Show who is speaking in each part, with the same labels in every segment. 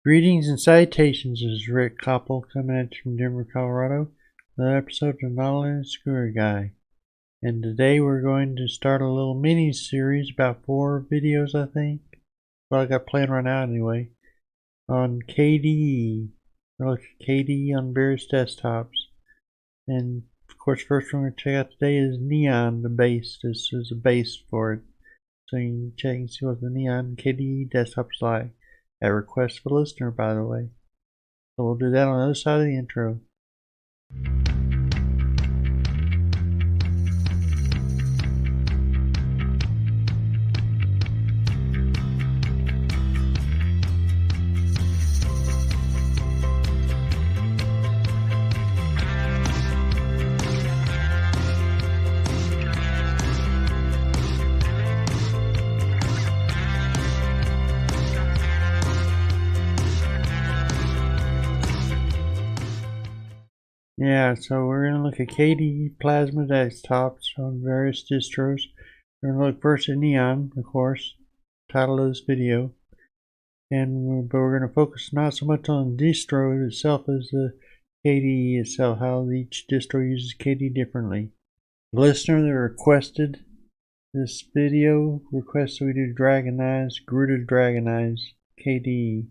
Speaker 1: Greetings and salutations, this is Rick Copple coming at you from Denver, Colorado. Another episode of Nautilus Screwer Guy. And today we're going to start a little mini series, about 4 videos I think. Well, I got planned right now anyway. On KDE. We'll look at KDE on various desktops. And of course, first one we're going to check out today is Neon, the base. This is a base for it. So you can check and see what the Neon KDE desktop is like. At request of a listener, by the way. So we'll do that on the other side of the intro. Yeah, so we're going to look at KDE Plasma desktops on various distros. We're going to look first at Neon, of course, title of this video. But we're going to focus not so much on the distro itself as the KDE itself, how each distro uses KDE differently. The listener that requested this video requested we do grew to Dragonize KDE.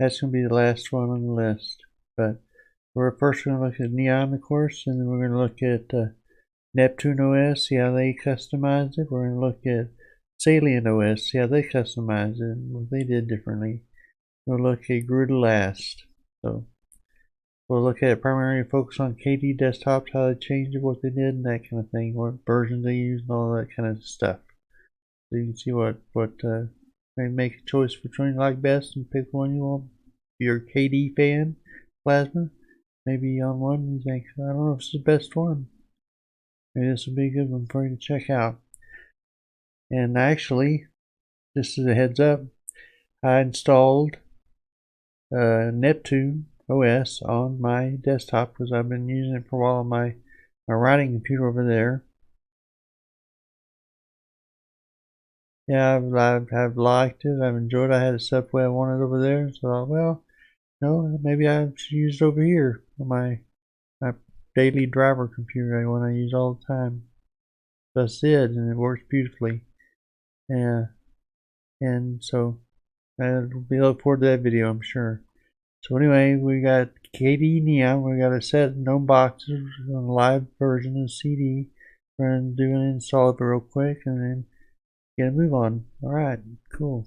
Speaker 1: That's going to be the last one on the list. But we're first going to look at Neon, of course, and then we're going to look at Neptune OS, see how they customized it. We're going to look at Salient OS, see how they customized it and what they did differently. We'll look at Grew to Last. So we'll look at it primarily focus on KDE desktops, how they changed it, what they did, and that kind of thing, what versions they used, and all that kind of stuff. So you can see what maybe make a choice which one you like best and pick one you want. If you're a KDE fan, Plasma, maybe on one you think, I don't know if it's the best one. Maybe this will be a good one for you to check out. And actually, just as a heads up, I installed Neptune OS on my desktop because I've been using it for a while on my writing computer over there. Yeah, I've liked it. I've enjoyed it. I had it set up the way I wanted over there. So I thought, well, no, maybe I should use it over here on my daily driver computer, one I use all the time. That's it, and it works beautifully. Yeah, and so I'll be looking forward to that video, I'm sure. So anyway, we got KDE Neon. We got a set no boxes on a live version of CD. We're gonna do an install of it real quick, and then get a move on. All right, cool.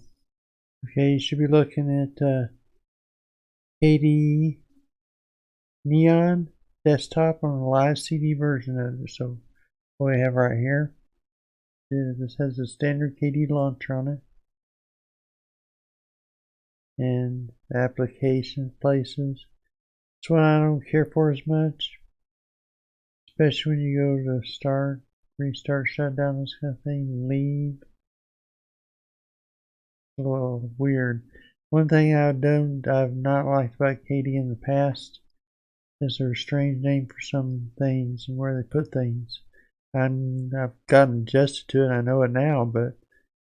Speaker 1: Okay, you should be looking at KDE Neon desktop on a live CD version of it. So what we have right here, this has the standard KDE launcher on it, and application places. This one I don't care for as much, especially when you go to start, restart, shut down, this kind of thing, leave. A little weird. One thing I've not liked about KDE in the past is their strange name for some things and where they put things. I've gotten adjusted to it, I know it now, but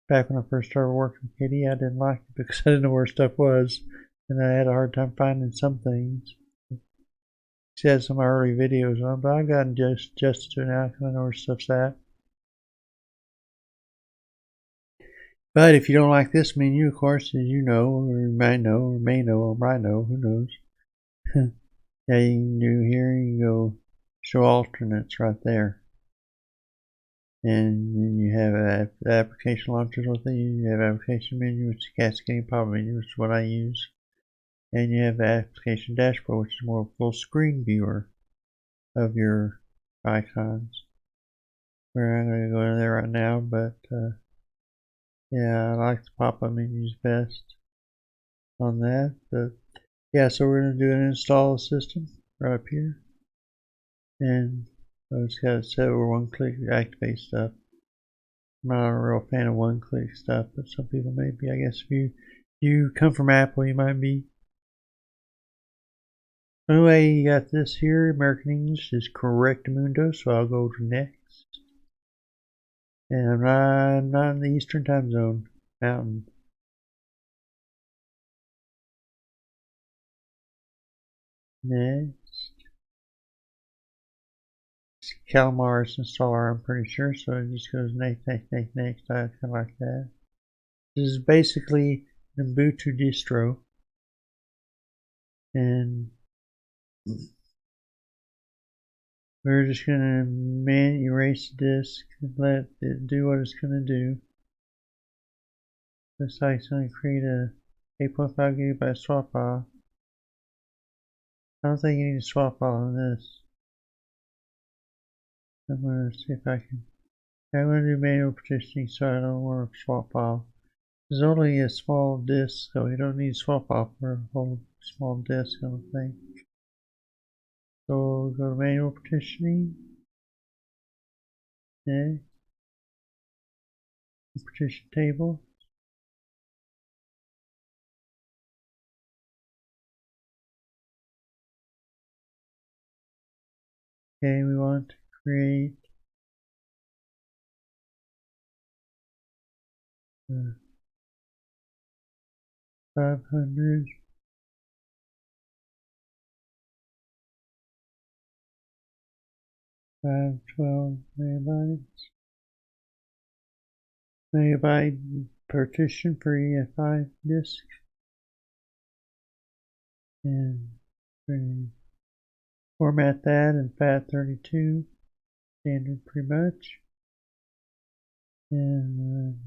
Speaker 1: back when I first started working with KDE, I didn't like it because I didn't know where stuff was, and I had a hard time finding some things. She had some early videos on, but I've gotten adjusted to it now because I know where stuff's at. But if you don't like this menu, of course, as you know, or you might know, or may know, or might know, who knows. Yeah, you can do here, you go show alternates right there. And then you have application launchers with it. You have application menu, which is cascading pop menu, which is what I use. And you have the application dashboard, which is more of a full screen viewer of your icons. We're not going to go into there right now, but yeah, I like the pop-up menus best on that. But yeah, so we're going to do an install system right up here. And I just got to set over one-click activate stuff. I'm not a real fan of one-click stuff, but some people may be. I guess if you come from Apple, you might be. Anyway, you got this here. American English is correctamundo, so I'll go to next. And I'm not in the Eastern time zone, Mountain. Next. Calamar's installer, I'm pretty sure, so it just goes next, kind of like that. This is basically an Ubuntu distro, and we're just gonna erase disk and let it do what it's gonna do. This site's gonna create a 8.5 gigabyte swap file. I don't think you need a swap file on this. I'm gonna see if I can. I'm gonna do manual partitioning so I don't want a swap file. There's only a small disk, so you don't need a swap file for a whole small disk, I don't think. So go to manual partitioning. Okay. Partition table. Okay, we want to create 500 512 megabyte partition for EF5 disk, and format that in FAT32 standard pretty much, and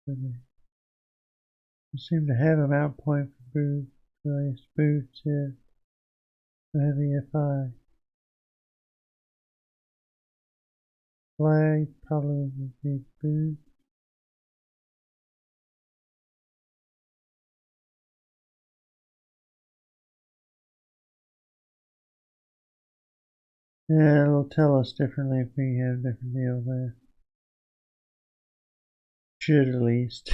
Speaker 1: we seem to have a mount point for boot, place boot to have EF5 flag, probably would be boot. Yeah, it'll tell us differently if we have a different deal there. Should at least.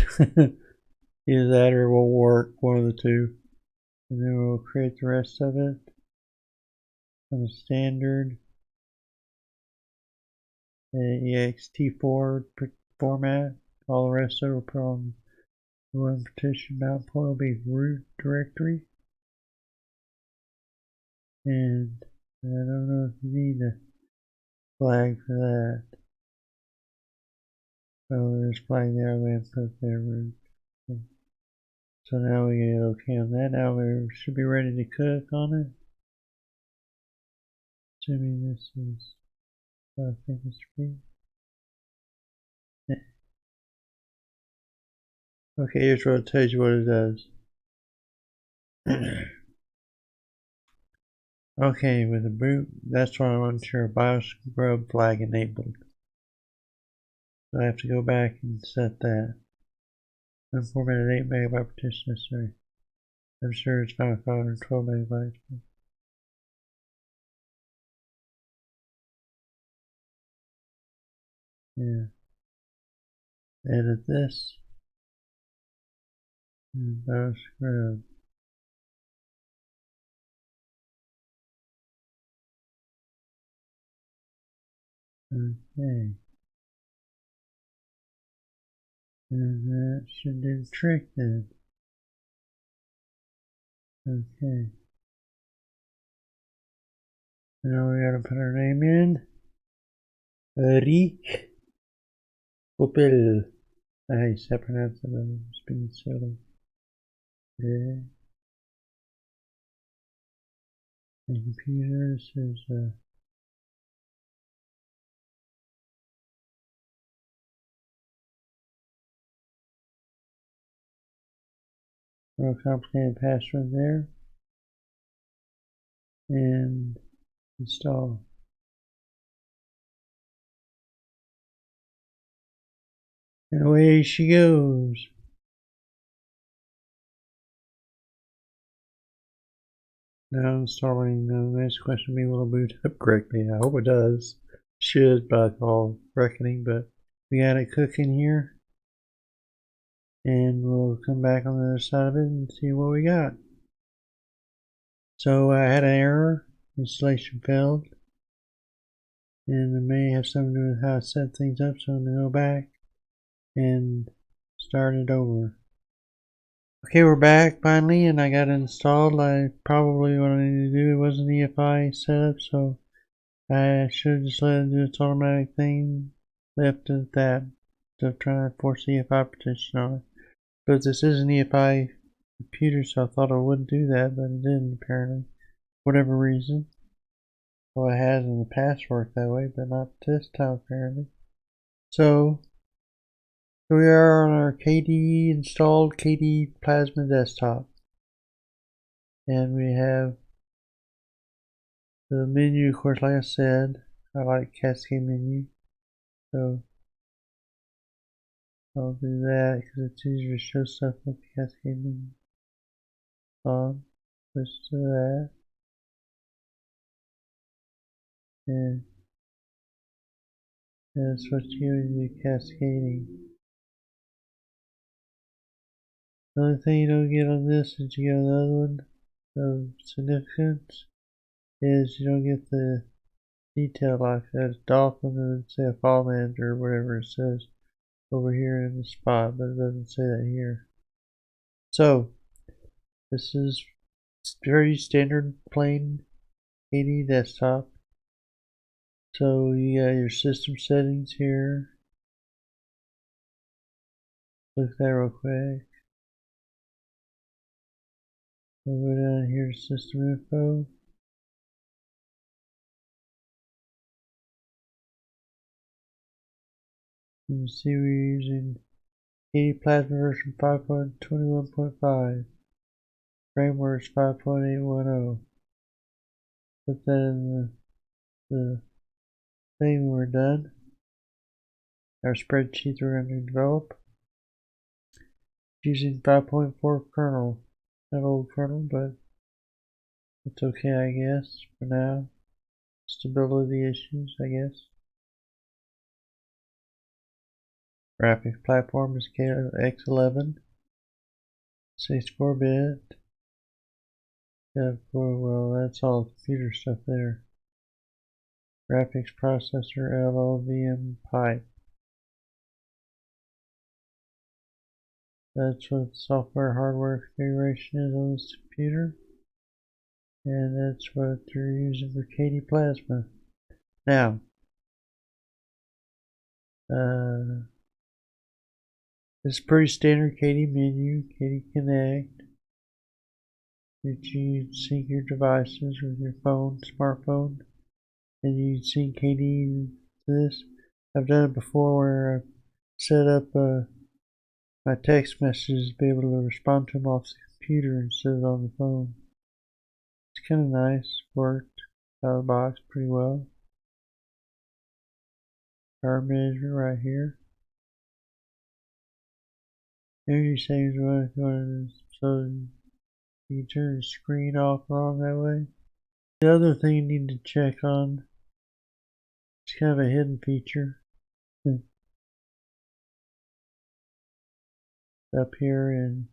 Speaker 1: Either that or it will work, one of the two. And then we'll create the rest of it on the standard ext4 format. All the rest of it will put on the one partition mount point will be root directory. And I don't know if you need a flag for that. Oh, there's flag there, I'm going to put there root. Okay. So now we get OK on that. Now we should be ready to cook on it. Assuming this is what I think it should be. Yeah. Okay, here's what it tells you what it does. Okay, with the boot, that's why I want to ensure BIOS grub flag enabled. So I have to go back and set that. Unformatted 8 megabyte partition necessary. I'm sure it's 512 megabytes. Yeah. Edit this. And BIOS grub. Okay. And that should do the trick then. Okay. Now we gotta put our name in. Copple. Nice, I pronounced it. I'm just being silly. Okay. And computers is more complicated password there. And install. And away she goes. Now installing. The next question will be, will it boot up correctly? I hope it does. Should by all reckoning, but we got it cooking here. And we'll come back on the other side of it and see what we got. So I had an error. Installation failed. And it may have something to do with how I set things up, so I'm going to go back and start it over. Okay, we're back finally, and I got it installed. I probably what I need to do, it wasn't EFI setup, so I should have just let it do its automatic thing, left it at that, instead of trying to force EFI protection on it. But this is an EFI computer, so I thought I wouldn't do that, but it didn't apparently. Whatever reason. Well, it has in the past worked that way, but not this time apparently. So, here we are on our KDE installed KDE Plasma desktop. And we have the menu, of course, like I said, I like cascade menu. So, I'll do that because it's easier to show stuff with the cascade menu on. Let's do that. And that's what you do, cascading. The only thing you don't get on this is you get on the other one of significance is you don't get the detail like that. Dolphin would say a file manager or whatever it says over here in the spot, but it doesn't say that here. So this is very standard plain KDE desktop. So you got your system settings here. Look at that real quick. We'll go down here to system info. You can see we're using KDE Plasma version 5.21.5. Frameworks 5.810. Put that in the thing when we're done. Our spreadsheet we're going to develop. Using 5.4 kernel. Not old kernel, but it's okay, I guess, for now. Stability issues, I guess. Graphics platform is X11. 64-bit. Well, that's all computer stuff there. Graphics processor LLVM pipe. That's what software hardware configuration is on this computer. And that's what they're using for KDE Plasma. Now, this is pretty standard KDE menu, KDE Connect. You sync your devices with your phone, smartphone, and you sync KDE to this. I've done it before where I've set up my text messages to be able to respond to them off the computer instead of on the phone. It's kind of nice, worked out of the box pretty well. Power management right here. Energy savings so you can turn the screen off wrong that way. The other thing you need to check on is kind of a hidden feature. Up here in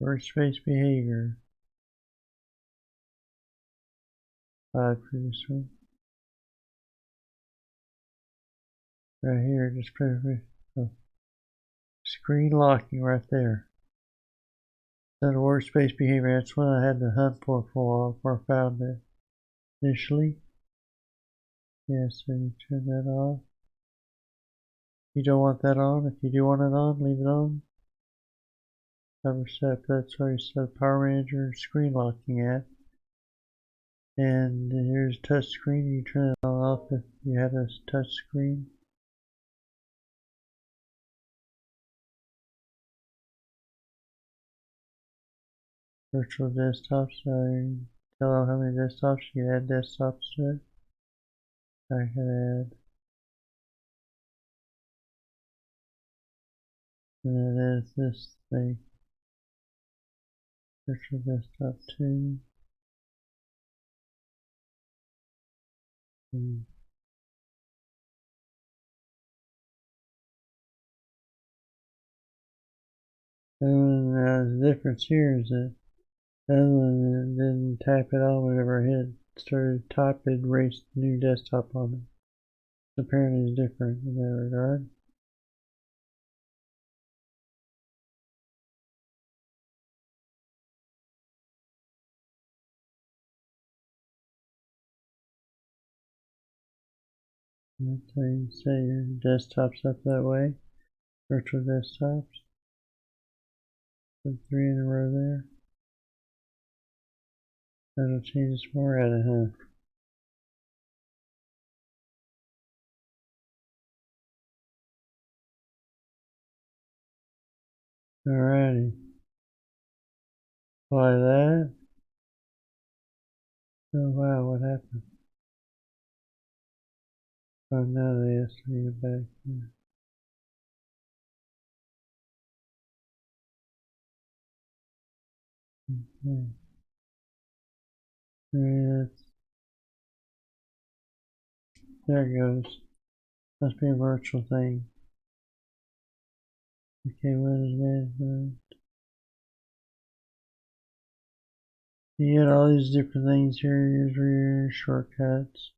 Speaker 1: workspace behavior. For this one. Right here, just screen locking right there. Under workspace behavior, that's what I had to hunt for a while before I found it initially. Yes, so you turn that off. You don't want that on. If you do want it on, leave it on. Cover set, that's where you set Power Manager screen locking at. And here's touch screen. You turn it on off if you have a touch screen. Virtual desktops. So you tell how many desktops you can add desktops to it. I can add. And then there's this thing. Virtual desktop 2. And the difference here is that the other one didn't type it on whenever I started typing, it erased the new desktop on it. Apparently it's different in that regard. That's how you set your desktops up that way. Virtual desktops. Put 3 in a row there. That'll change us more at it, huh? Alrighty. Apply that. Oh wow, what happened? Oh no, they asked me to go back here. Okay. Yes. There it goes. Must be a virtual thing. Okay, Windows Management. You get all these different things here. Here's your shortcuts,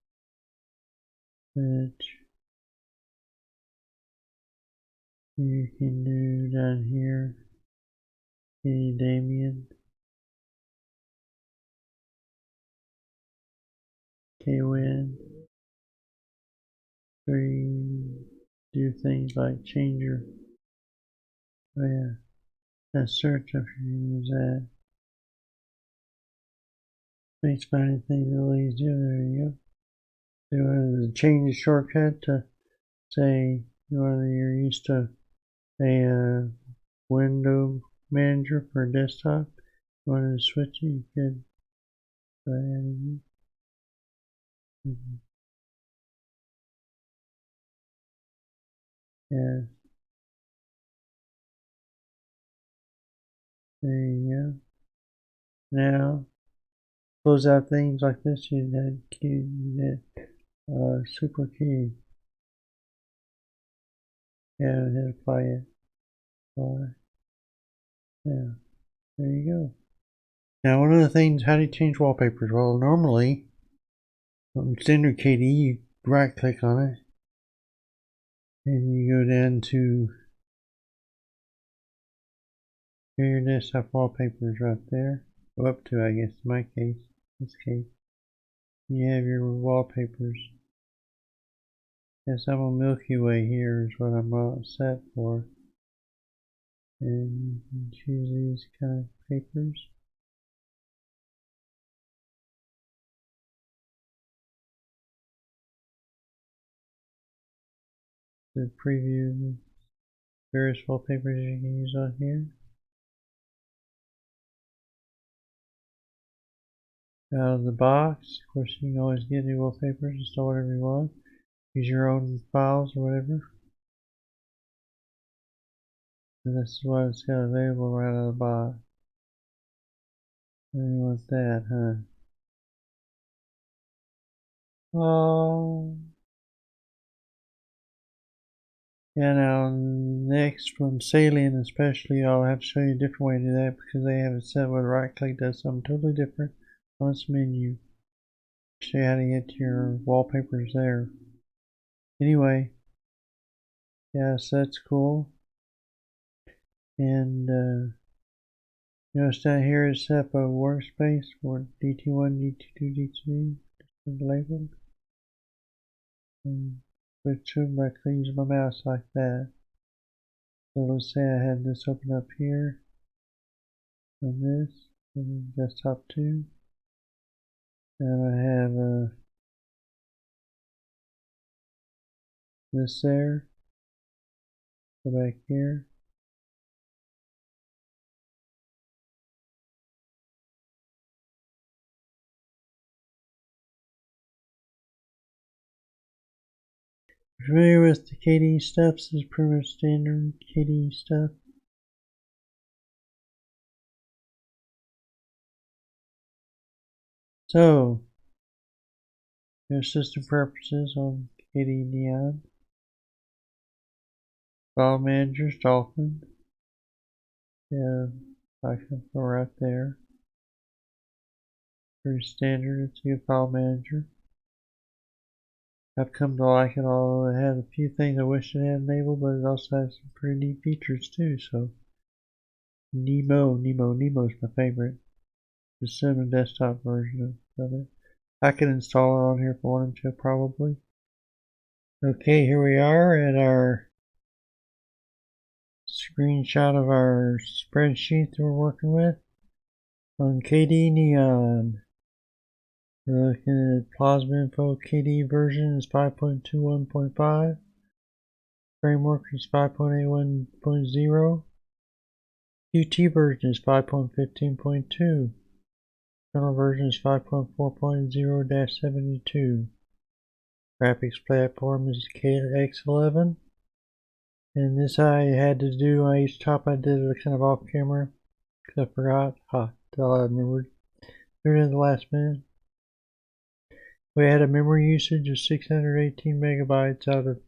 Speaker 1: which you can do down here. Okay, Damien. KWin. 3. Do things like change your. Oh yeah. That search if you use that. Makes finding things a little easier. There you go. So you want to change the shortcut to say whether you're used to a window manager for a desktop. You wanted to switch it, you could go ahead and yeah, there you go. Now close out things like this. You need that super key. Yeah, hit apply it. Apply. Yeah, there you go. Now one of the things, how do you change wallpapers? Well, normally on standard KDE, you right click on it and you go down to your desktop wallpapers right there. Go up to, I guess, in my case, this case, you have your wallpapers. Yes, I'm on Milky Way here is what I'm all set for. And you can choose these kind of papers. To preview the various wallpapers you can use on here. Out of the box, of course, you can always get new wallpapers, install whatever you want. Use your own files or whatever. And this is what it's got available right out of the box. And you want that, huh? Oh. Yeah, now next from Salient especially, I'll have to show you a different way to do that because they have it set where right click does something totally different on this menu. Show you how to get your wallpapers there. Anyway, yes, that's cool. And notice down here is set up a workspace for DT1, DT2, DT3 labeled. And switch them by clicking my mouse like that. So let's say I had this open up here on this, and desktop 2. And I have this there. Go back here. Familiar with the KDE stuff? This is pretty much standard KDE stuff. So, your system preferences on KDE Neon. File managers, Dolphin. Yeah, I can go right there. Pretty standard, it's a good file manager. I've come to like it, although it has a few things I wish it had enabled, but it also has some pretty neat features too. So, Nemo's my favorite. The cinnamon desktop version of it. I can install it on here if I wanted to, probably. Okay, here we are at our screenshot of our spreadsheet that we're working with on KDE Neon. We're looking at Plasma Info. KDE version is 5.21.5. Framework is 5.81.0. Qt version is 5.15.2. Kernel version is 5.4.0-72. Graphics platform is KX11. And this I had to do on each top. I did it kind of off camera because I forgot. Till I remembered. Doing it at the last minute. We had a memory usage of 618 megabytes out of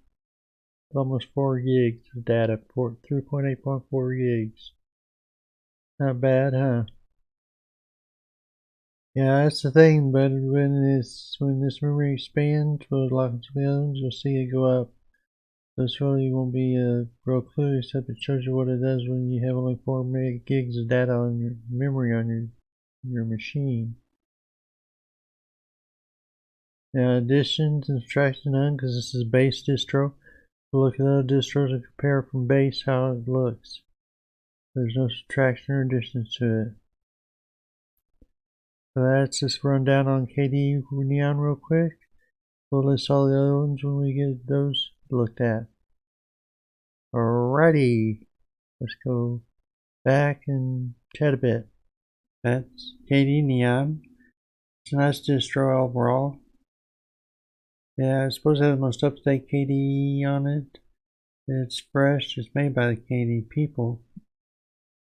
Speaker 1: almost 4 gigs of data, 3.8.4 gigs. Not bad, huh? Yeah, that's the thing, but when this memory expands with lots of others, you'll see it go up. So this really won't be a real clue, except it shows you what it does when you have only 4 gigs of data on your memory on your machine. Now additions and subtractions none, because this is base distro. We'll look at other distros and compare from base how it looks. There's no subtraction or additions to it. So that's just rundown on KDE Neon real quick. We'll list all the other ones when we get those looked at. Alrighty, let's go back and chat a bit. That's KDE Neon. It's a nice distro overall. Yeah, it's supposed to have the most up-to-date KDE on it. It's fresh. It's made by the KDE people.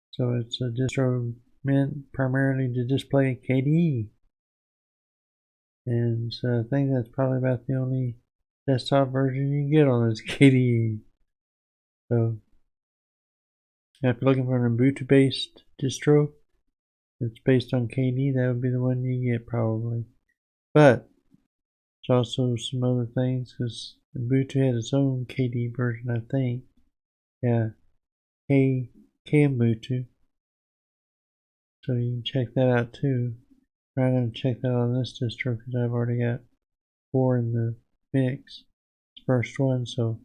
Speaker 1: So it's a distro meant primarily to display KDE. And so I think that's probably about the only desktop version you can get on this KDE. So if you're looking for an Ubuntu based distro that's based on KDE, that would be the one you get probably. But there's also some other things because Ubuntu had its own KDE version, I think. Yeah, Ubuntu. So you can check that out too. I'm going to check that out on this distro because I've already got 4 in the mix. First one, so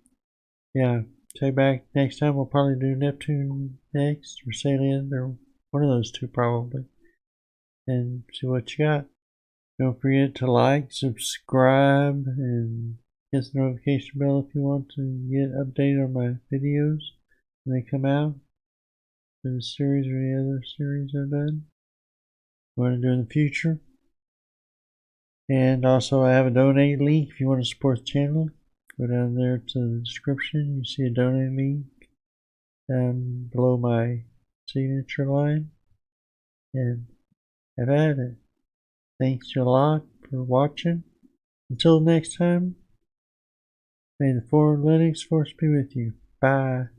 Speaker 1: yeah. Check back next time. We'll probably do Neptune next or Salient or one of those two probably, and see what you got. Don't forget to like, subscribe, and hit the notification bell if you want to get updated on my videos when they come out. For this series or any other series I've done, want to do in the future. And also I have a donate link if you want to support the channel. Go down there to the description. You see a donate link down below my signature line. And have at it. Thanks a lot for watching. Until next time, may the Linux force be with you. Bye.